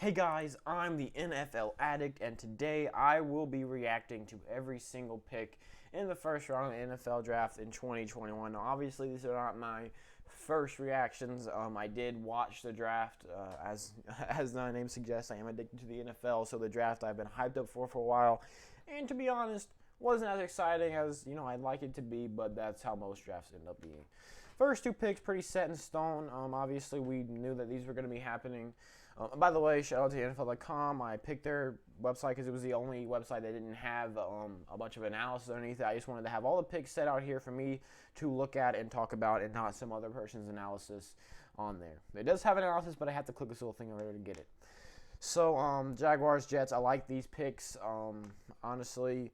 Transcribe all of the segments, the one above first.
Hey guys, I'm the NFL Addict, and today I will be reacting to every single pick in the first round of the NFL Draft in 2021. Now, obviously, these are not my first reactions. I did watch the draft, as the name suggests. I am addicted to the NFL, so the draft I've been hyped up for a while, and to be honest, wasn't as exciting as I'd like it to be, but that's how most drafts end up being. First two picks pretty set in stone. Obviously, we knew that these were going to be happening. By the way, shout out to NFL.com. I picked their website because it was the only website that didn't have a bunch of analysis underneath it. I just wanted to have all the picks set out here for me to look at and talk about, and not some other person's analysis on there. It does have analysis, but I have to click this little thing over there to get it. So, Jaguars, Jets. I like these picks. Honestly.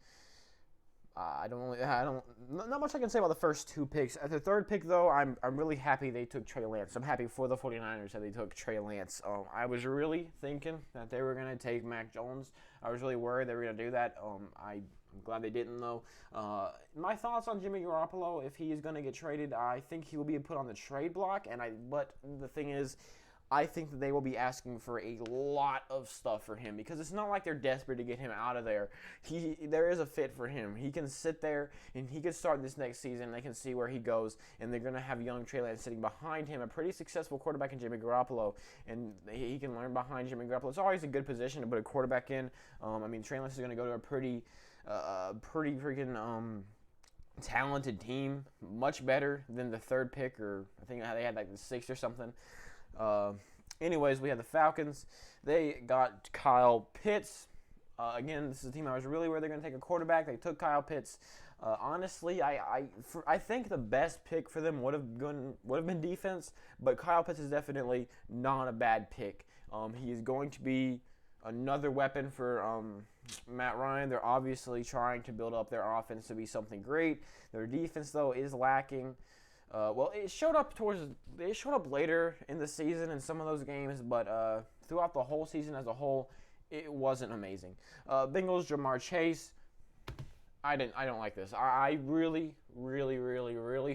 Not much I can say about the first two picks. At the third pick, though, I'm really happy they took Trey Lance. I'm happy for the 49ers that they took Trey Lance. I was really thinking that they were going to take Mac Jones. I was really worried they were going to do that. I'm glad they didn't, though. My thoughts on Jimmy Garoppolo, if he is going to get traded, I think he will be put on the trade block. But the thing is, I think that they will be asking for a lot of stuff for him, because it's not like they're desperate to get him out of there. There is a fit for him. He can sit there and he can start this next season. They can see where he goes, and they're going to have young Trey Lance sitting behind him, a pretty successful quarterback in Jimmy Garoppolo, and he can learn behind Jimmy Garoppolo. It's always a good position to put a quarterback in. Trey Lance is going to go to a pretty freaking talented team, much better than the third pick, or I think they had like the sixth or something. Anyways, we have the Falcons. They got Kyle Pitts. Again, this is a team I was really worried they're going to take a quarterback. They took Kyle Pitts. Honestly, I think the best pick for them would have been defense, but Kyle Pitts is definitely not a bad pick. He is going to be another weapon for Matt Ryan. They're obviously trying to build up their offense to be something great. Their defense, though, is lacking. It showed up later in the season in some of those games, but throughout the whole season as a whole, it wasn't amazing. Bengals, Jamar Chase. I don't like this. I really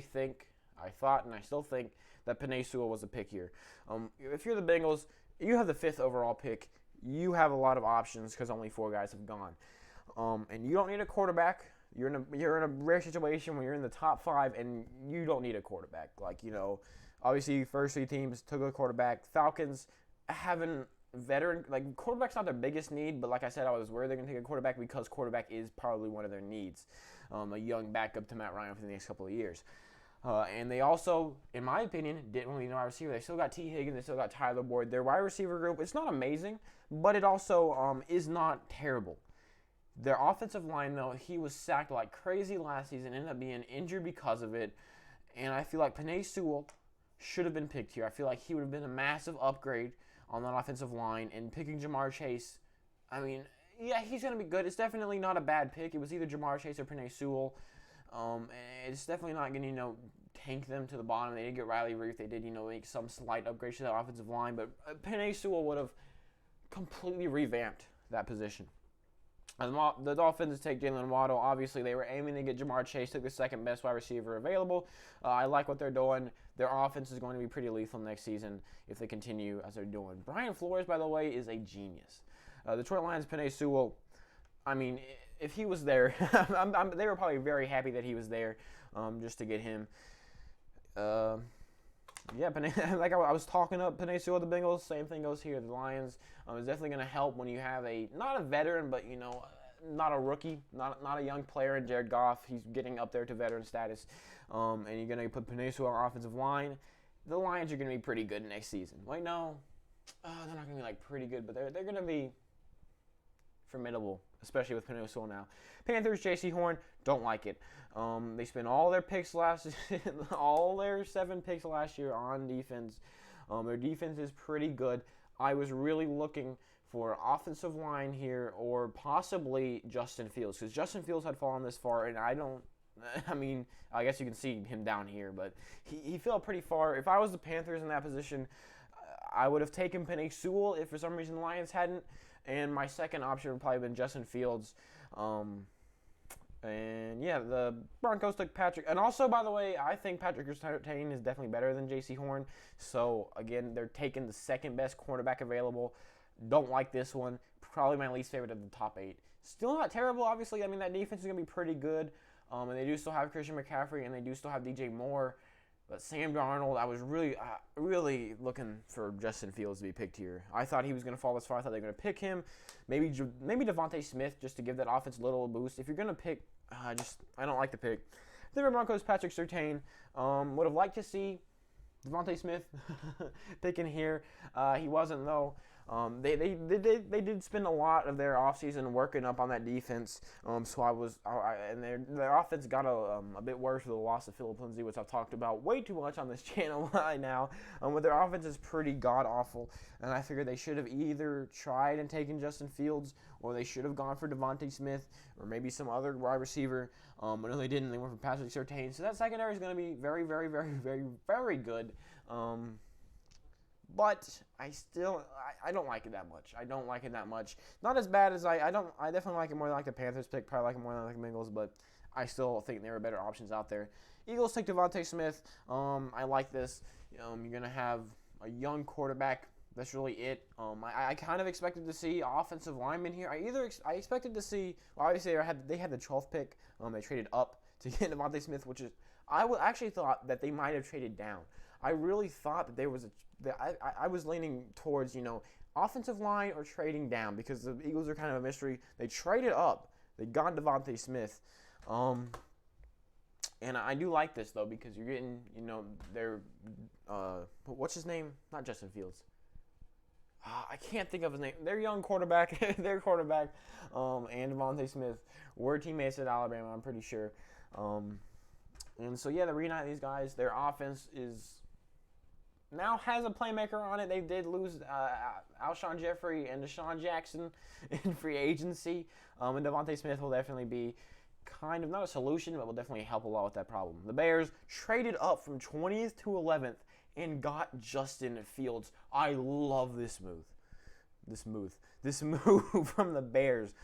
think, I thought, and I still think that Penei Sewell was a pick here. If you're the Bengals, you have the 5th overall pick. You have a lot of options because only 4 guys have gone, and you don't need a quarterback. You're in a rare situation when you're in the top 5 and you don't need a quarterback. Obviously, first 3 teams took a quarterback. Falcons having veteran, quarterback's not their biggest need, but like I said, I was worried they're going to take a quarterback because quarterback is probably one of their needs. A young backup to Matt Ryan for the next couple of years. And they also, in my opinion, didn't really need a wide receiver. They still got T. Higgins. They still got Tyler Boyd. Their wide receiver group, it's not amazing, but it also is not terrible. Their offensive line, though, he was sacked like crazy last season, ended up being injured because of it. And I feel like Penei Sewell should have been picked here. I feel like he would have been a massive upgrade on that offensive line. And picking Jamar Chase, he's going to be good. It's definitely not a bad pick. It was either Jamar Chase or Penei Sewell. It's definitely not going to, tank them to the bottom. They did get Riley Reef. They did, make some slight upgrades to that offensive line. But Penei Sewell would have completely revamped that position. The Dolphins take Jaylen Wado. Obviously, they were aiming to get Jamar Chase, took the second best wide receiver available. I like what they're doing. Their offense is going to be pretty lethal next season if they continue as they're doing. Brian Flores, by the way, is a genius. The Detroit Lions, Penei Sewell, if he was there, they were probably very happy that he was there just to get him. Like I was talking up Penei Sewell, the Bengals. Same thing goes here. The Lions is definitely going to help when you have not a veteran, but not a rookie, not a young player in Jared Goff. He's getting up there to veteran status, and you're going to put Penei Sewell on offensive line. The Lions are going to be pretty good next season. They're not going to be pretty good, but they're going to be formidable, especially with Penei Sewell now. Panthers, J.C. Horn, don't like it. They spent all their picks all their 7 picks last year on defense. Their defense is pretty good. I was really looking for offensive line here, or possibly Justin Fields, because Justin Fields had fallen this far, and I guess you can see him down here, but he fell pretty far. If I was the Panthers in that position, I would have taken Penei Sewell if for some reason the Lions hadn't, and my second option would probably have been Justin Fields. The Broncos took Patrick. And also, by the way, I think Patrick Surtain is definitely better than J.C. Horn. So, again, they're taking the second best cornerback available. Don't like this one. Probably my least favorite of the top 8. Still not terrible, obviously. I mean, that defense is going to be pretty good. And they do still have Christian McCaffrey, and they do still have DJ Moore. But Sam Darnold, I was really looking for Justin Fields to be picked here. I thought he was going to fall this far. I thought they were going to pick him. Maybe Devonte Smith just to give that offense a little boost. If you're going to pick, I don't like the pick. The Broncos, Patrick Surtain. Would have liked to see Devonte Smith picking here. He wasn't, though. They did spend a lot of their offseason working up on that defense. And their offense got a bit worse with the loss of Philip Lindsay, which I've talked about way too much on this channel right now. But their offense is pretty god awful, and I figured they should have either tried and taken Justin Fields, or they should have gone for Devonte Smith, or maybe some other wide receiver. But no, they didn't. They went for Patrick Surtain. So that secondary is going to be very, very, very, very, very good. But I don't like it that much. I don't like it that much. Not as bad as I definitely like it more than like the Panthers pick. Probably like it more than like the Bengals, but I still think there are better options out there. Eagles take Devonte Smith. I like this. You're going to have a young quarterback. That's really it. I kind of expected to see offensive linemen here. I expected to see, well, obviously they had the 12th pick. They traded up to get Devonte Smith, which is, I actually thought that they might have traded down. I really thought that there was I was leaning towards, offensive line or trading down, because the Eagles are kind of a mystery. They traded up. They got Devonte Smith. And I do like this, though, because you're getting, their, what's his name? Not Justin Fields. I can't think of his name. Their young quarterback, and Devonte Smith were teammates at Alabama, I'm pretty sure. And so, yeah, they're reuniting these guys. Their offense now has a playmaker on it. They did lose Alshon Jeffrey and Deshaun Jackson in free agency. And Devonte Smith will definitely be kind of, not a solution, but will definitely help a lot with that problem. The Bears traded up from 20th to 11th and got Justin Fields. I love this move. This move from the Bears.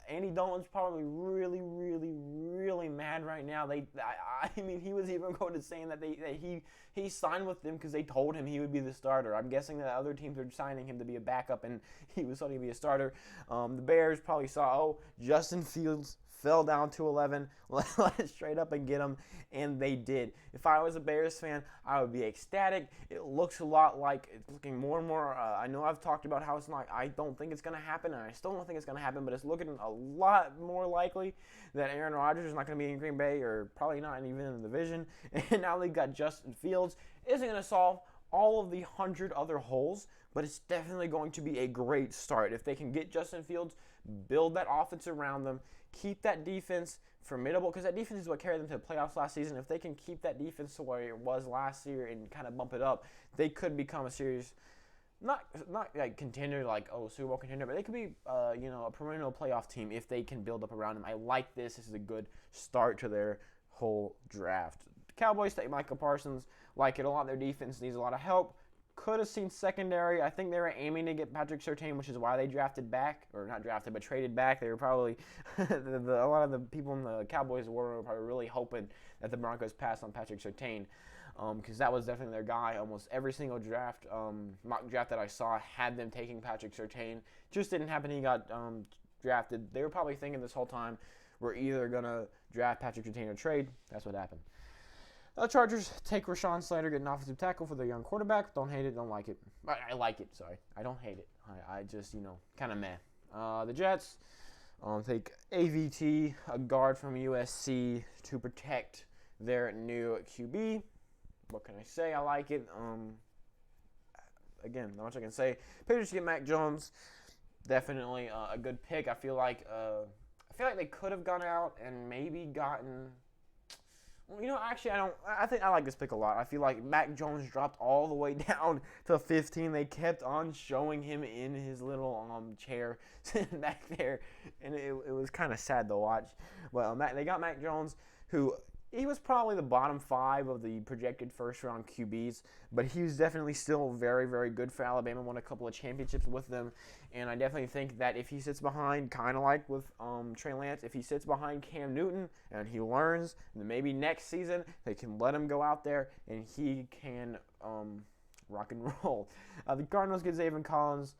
Andy Dalton's probably really, really, really mad right now. I mean, he was even quoted saying that he signed with them because they told him he would be the starter. I'm guessing that other teams are signing him to be a backup, and he was starting to be a starter. The Bears probably saw, Justin Fields fell down to 11. Let's trade up and get him, and they did. If I was a Bears fan, I would be ecstatic. It looks a lot like, it's looking more and more, I know I've talked about how it's not, I don't think it's going to happen, and I still don't think it's going to happen, but it's looking a lot more likely that Aaron Rodgers is not going to be in Green Bay, or probably not even in the division, and now they've got Justin Fields. Isn't going to solve all of the 100 other holes, but it's definitely going to be a great start. If they can get Justin Fields, build that offense around them, keep that defense formidable, because that defense is what carried them to the playoffs last season. If they can keep that defense to where it was last year and kind of bump it up, they could become a serious, not like contender, like Super Bowl contender, but they could be a perennial playoff team if they can build up around them. I like this. This is a good start to their whole draft. The Cowboys take Micah Parsons. Like it a lot. Their defense needs a lot of help. Could have seen secondary. I think they were aiming to get Patrick Surtain, which is why they drafted back, or not drafted, but traded back. They were probably, a lot of the people in the Cowboys were probably really hoping that the Broncos passed on Patrick Surtain, because that was definitely their guy. Almost every single mock draft that I saw had them taking Patrick Surtain. Just didn't happen. He got drafted. They were probably thinking this whole time, we're either going to draft Patrick Surtain or trade. That's what happened. The Chargers take Rashawn Slater, get an offensive tackle for their young quarterback. Don't hate it, don't like it. I like it, sorry. I don't hate it. I just, kind of meh. The Jets take AVT, a guard from USC, to protect their new QB. What can I say? I like it. Again, not much I can say. Patriots get Mac Jones. Definitely a good pick. I feel like they could have gone out and maybe gotten... Actually, I think I like this pick a lot. I feel like Mac Jones dropped all the way down to 15. They kept on showing him in his little chair sitting back there, and it was kind of sad to watch. Well, they got Mac Jones, who he was probably the bottom 5 of the projected first-round QBs, but he was definitely still very, very good for Alabama. Won a couple of championships with them, and I definitely think that if he sits behind, kind of like with Trey Lance, if he sits behind Cam Newton and he learns, then maybe next season they can let him go out there and he can rock and roll. The Cardinals get Zaven Collins.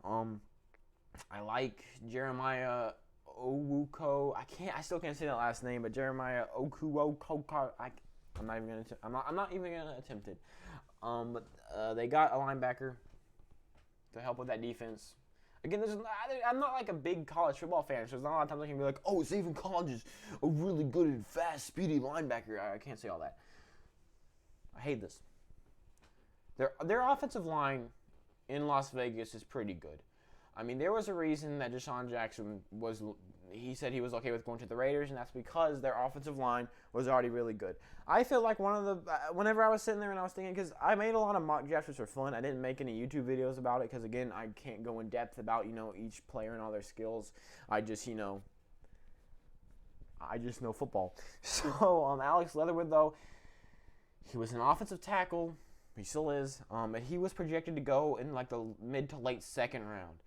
I like Jeremiah Owuko. I still can't say that last name, but Jeremiah Okuwo. I'm not even gonna attempt it. But they got a linebacker to help with that defense. Again, I'm not like a big college football fan, so there's not a lot of times I can be like, oh, Zayvon Collins is a really good and fast, speedy linebacker. I can't say all that. I hate this. Their offensive line in Las Vegas is pretty good. I mean, there was a reason that Deshaun Jackson he said he was okay with going to the Raiders, and that's because their offensive line was already really good. I feel like whenever I was sitting there and I was thinking, because I made a lot of mock drafts for fun, I didn't make any YouTube videos about it because, again, I can't go in depth about, each player and all their skills. I just know football. So, Alex Leatherwood, though, he was an offensive tackle. He still is. But he was projected to go in like the mid to late second round.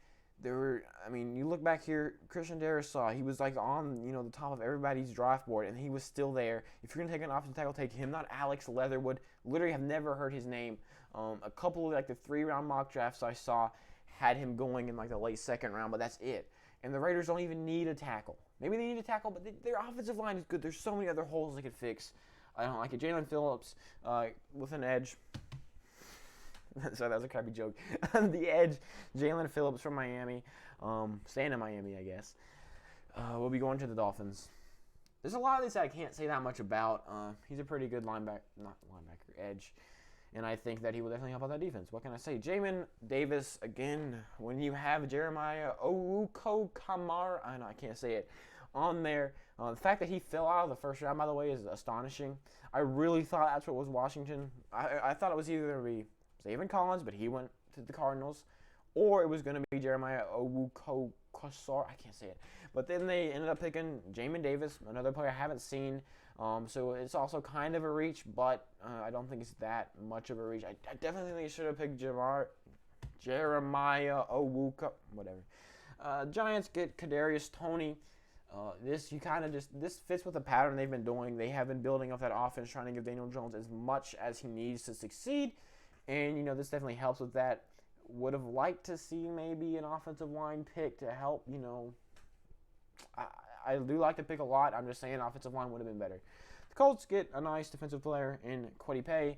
You look back here, Christian Darrisaw, he was like on, the top of everybody's draft board, and he was still there. If you're going to take an offensive tackle, take him, not Alex Leatherwood. Literally have never heard his name. A couple of like the 3-round mock drafts I saw had him going in like the late second round, but that's it. And the Raiders don't even need a tackle. Maybe they need a tackle, but their offensive line is good. There's so many other holes they could fix. I don't like it. Jaylen Phillips with an edge. Sorry, that was a crappy joke. The edge, Jaylen Phillips from Miami. Staying in Miami, I guess. We'll be going to the Dolphins. There's a lot of these I can't say that much about. He's a pretty good edge. And I think that he will definitely help out that defense. What can I say? Jamin Davis, again, when you have Jeremiah Owuko-Kamara, I can't say it, on there. The fact that he fell out of the first round, by the way, is astonishing. I really thought that's what was Washington. I thought it was either going to be Zayvon Collins, but he went to the Cardinals, or it was going to be Jeremiah Owuko-Kamara. I can't say it. But then they ended up picking Jamin Davis, another player I haven't seen. So it's also kind of a reach, but I don't think it's that much of a reach. I definitely think they should have picked Jeremiah Owuko, whatever. Giants get Kadarius Toney. This fits with the pattern they've been doing. They have been building up that offense, trying to give Daniel Jones as much as he needs to succeed. And, this definitely helps with that. Would have liked to see maybe an offensive line pick to help, I do like to pick a lot. I'm just saying offensive line would have been better. The Colts get a nice defensive player in Kwity Paye.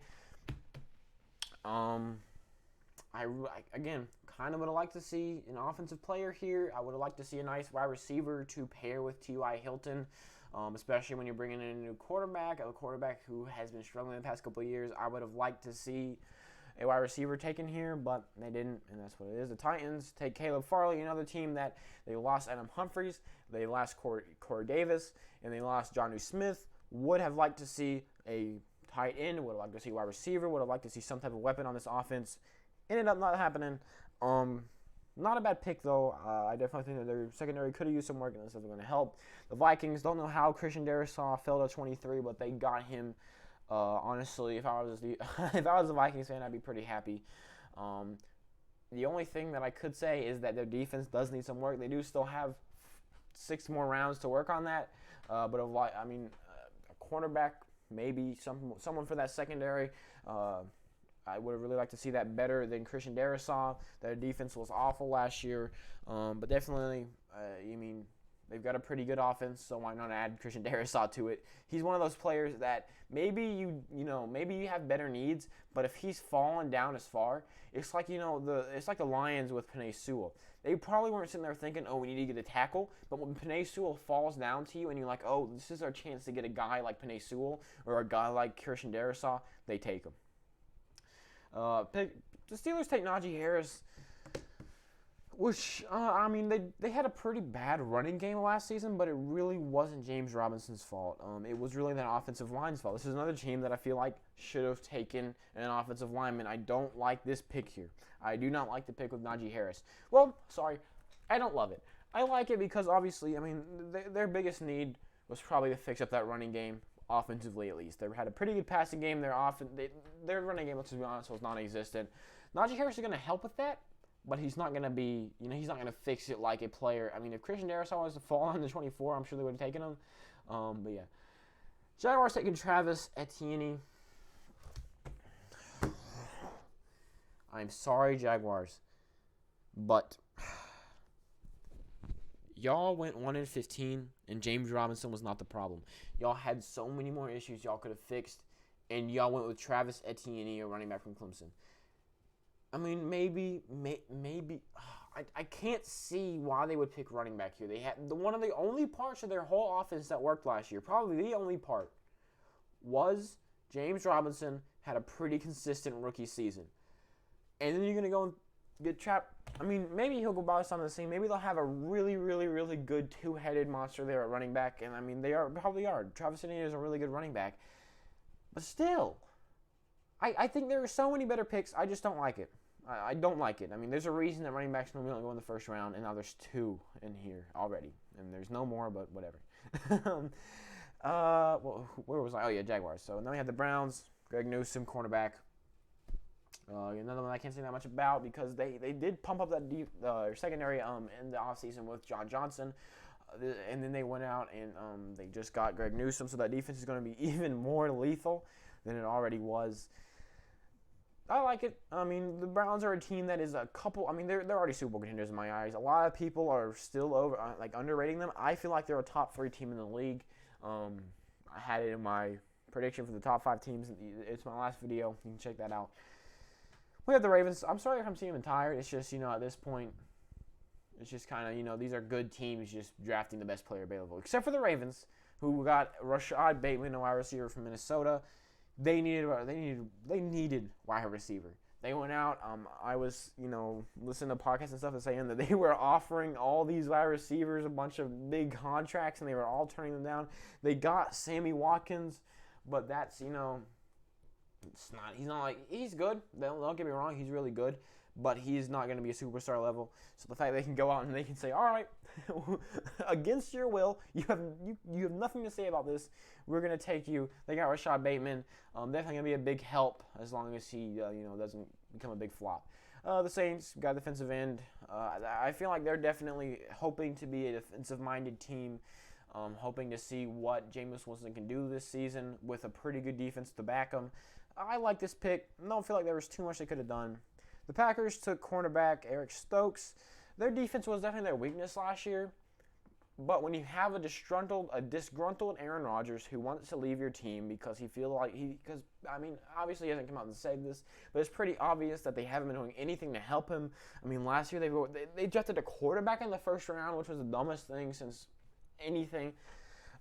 Again, kind of would have liked to see an offensive player here. I would have liked to see a nice wide receiver to pair with T.Y. Hilton, especially when you're bringing in a new quarterback, a quarterback who has been struggling the past couple of years. I would have liked to see a wide receiver taken here, but they didn't, and that's what it is. The Titans take Caleb Farley, another team that they lost Adam Humphries, they lost Corey Davis, and they lost Jonnu Smith. Would have liked to see a tight end, would have liked to see a wide receiver, would have liked to see some type of weapon on this offense. Ended up not happening. Not a bad pick, though. I definitely think that their secondary could have used some work, and that's definitely going to help. The Vikings, don't know how Christian Darrisaw fell to 23, but they got him. Honestly, if I was a Vikings fan, I'd be pretty happy. The only thing that I could say is that their defense does need some work. They do still have 6 more rounds to work on that. But a cornerback, maybe someone for that secondary. I would have really liked to see that better than Christian Darrisaw. Their defense was awful last year. But definitely, they've got a pretty good offense, so why not add Christian Darrisaw to it? He's one of those players that maybe you have better needs, but if he's fallen down as far, it's like the Lions with Penei Sewell. They probably weren't sitting there thinking, oh, we need to get a tackle, but when Penei Sewell falls down to you and you're like, oh, this is our chance to get a guy like Penei Sewell or a guy like Christian Darrisaw, they take him. The Steelers take Najee Harris. Which, they had a pretty bad running game last season, but it really wasn't James Robinson's fault. It was really that offensive line's fault. This is another team that I feel like should have taken an offensive lineman. I don't like this pick here. I do not like the pick with Najee Harris. Well, sorry, I don't love it. I like it because, obviously, their biggest need was probably to fix up that running game, offensively at least. They had a pretty good passing game. Their running game, let's be honest, was non-existent. Najee Harris is going to help with that. But he's not going to be, he's not going to fix it like a player. If Christian Darrisaw was to fall on the 24, I'm sure they would have taken him. But yeah. Jaguars taking Travis Etienne. I'm sorry, Jaguars. But y'all went 1-15, and James Robinson was not the problem. Y'all had so many more issues y'all could have fixed, and y'all went with Travis Etienne, a running back from Clemson. I mean, maybe. I can't see why they would pick running back here. They had one of the only parts of their whole offense that worked last year, probably the only part, was James Robinson had a pretty consistent rookie season. And then you're going to go and get trapped. I mean, maybe he'll go by some of the same. Maybe they'll have a really, really, really good two-headed monster there at running back. And, I mean, they probably are. Travis Etienne is a really good running back. But still, I think there are so many better picks. I just don't like it. I don't like it. I mean, there's a reason that running backs normally don't go in the first round, and now there's 2 in here already. And there's no more, but whatever. Well, where was I? Oh, yeah, Jaguars. So then we had the Browns, Greg Newsome, cornerback. Another one I can't say that much about because they did pump up that secondary in the offseason with John Johnson. And then they went out and they just got Greg Newsome, so that defense is going to be even more lethal than it already was. I like it. I mean, the Browns are a team that is a couple. I mean, they're already Super Bowl contenders in my eyes. A lot of people are still underrating them. I feel like they're a top 3 team in the league. I had it in my prediction for the top 5 teams. It's my last video. You can check that out. We have the Ravens. I'm sorry if I'm seeing them tired. It's just, at this point, it's just kind of, these are good teams just drafting the best player available. Except for the Ravens, who got Rashad Bateman, a wide receiver from Minnesota. They needed wide receiver. They went out. I was, listening to podcasts and stuff and saying that they were offering all these wide receivers a bunch of big contracts, and they were all turning them down. They got Sammy Watkins, but that's, it's not. He's good. Don't get me wrong. He's really good, but he's not going to be a superstar level. So the fact they can go out and they can say, all right, against your will, you have nothing to say about this. We're going to take you. They got Rashad Bateman. Definitely going to be a big help as long as he, doesn't become a big flop. The Saints got defensive end. I feel like they're definitely hoping to be a defensive-minded team, hoping to see what Jameis Winston can do this season with a pretty good defense to back him. I like this pick. I don't feel like there was too much they could have done. The Packers took cornerback Eric Stokes. Their defense was definitely their weakness last year. But when you have a disgruntled Aaron Rodgers who wants to leave your team because obviously he hasn't come out and said this, but it's pretty obvious that they haven't been doing anything to help him. I mean, last year they drafted a quarterback in the first round, which was the dumbest thing since anything.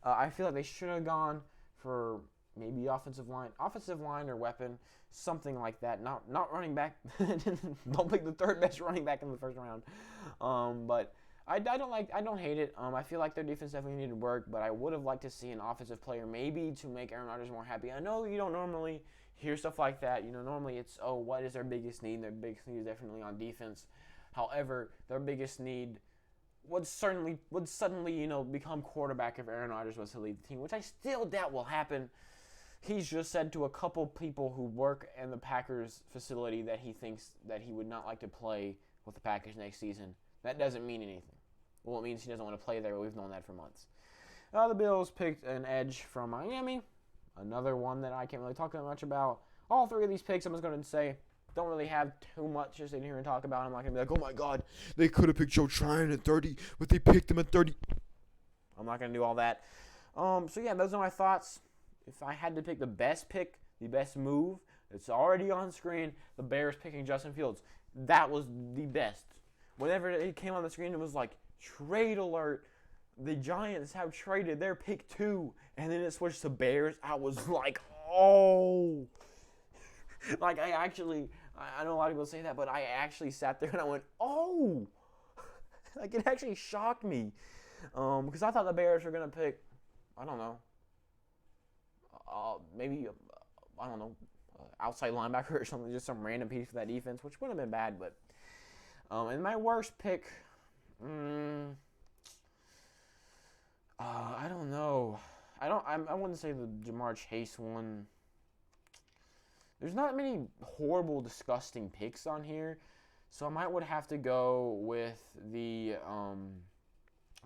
I feel like they should have gone for maybe offensive line or weapon, something like that. Not running back. Don't pick the third best running back in the first round. But I don't hate it. I feel like their defense definitely needed work, but I would have liked to see an offensive player maybe to make Aaron Rodgers more happy. I know you don't normally hear stuff like that. Normally it's, what is their biggest need? Their biggest need is definitely on defense. However, their biggest need would suddenly become quarterback if Aaron Rodgers was to leave the team, which I still doubt will happen. He's just said to a couple people who work in the Packers facility that he thinks that he would not like to play with the Packers next season. That doesn't mean anything. Well, it means he doesn't want to play there. We've known that for months. The Bills picked an edge from Miami. Another one that I can't really talk that much about. All 3 of these picks, I'm just going to say, don't really have too much to sit here and talk about. I'm not going to be like, oh my God, they could have picked Joe Tryon at 30, but they picked him at 30. I'm not going to do all that. So yeah, those are my thoughts. If I had to pick the best move, it's already on screen. The Bears picking Justin Fields. That was the best. Whenever it came on the screen, it was like, trade alert. The Giants have traded their pick 2. And then it switched to Bears. I was like, oh. Like, I know a lot of people say that, but I actually sat there and I went, oh. Like, it actually shocked me. Because I thought the Bears were going to pick, I don't know, maybe, outside linebacker or something, just some random piece for that defense, which wouldn't have been bad, but, and my worst pick, I don't know. I wouldn't say the Jamar Chase one. There's not many horrible, disgusting picks on here, so I would have to go with the,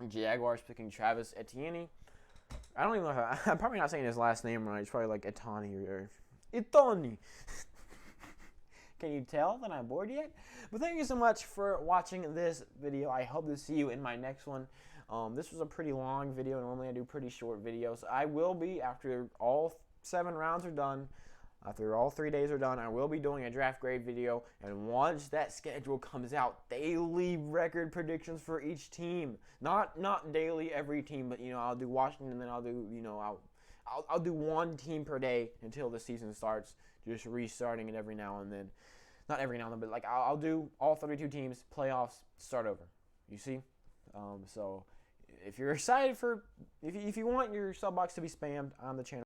Jaguars picking Travis Etienne. I don't even know I'm probably not saying his last name right. It's probably like Etani or Etani. Can you tell that I'm bored yet? But thank you so much for watching this video. I hope to see you in my next one. This was a pretty long video. Normally I do pretty short videos. I will be, after all 7 rounds are done, after all 3 days are done, I will be doing a draft grade video. And once that schedule comes out, daily record predictions for each team. Not daily every team, but I'll do Washington, and then I'll do I'll do one team per day until the season starts, just restarting it every now and then. Not every now and then, but like I'll do all 32 teams, playoffs, start over. You see? So if you're excited if you want your sub box to be spammed on the channel,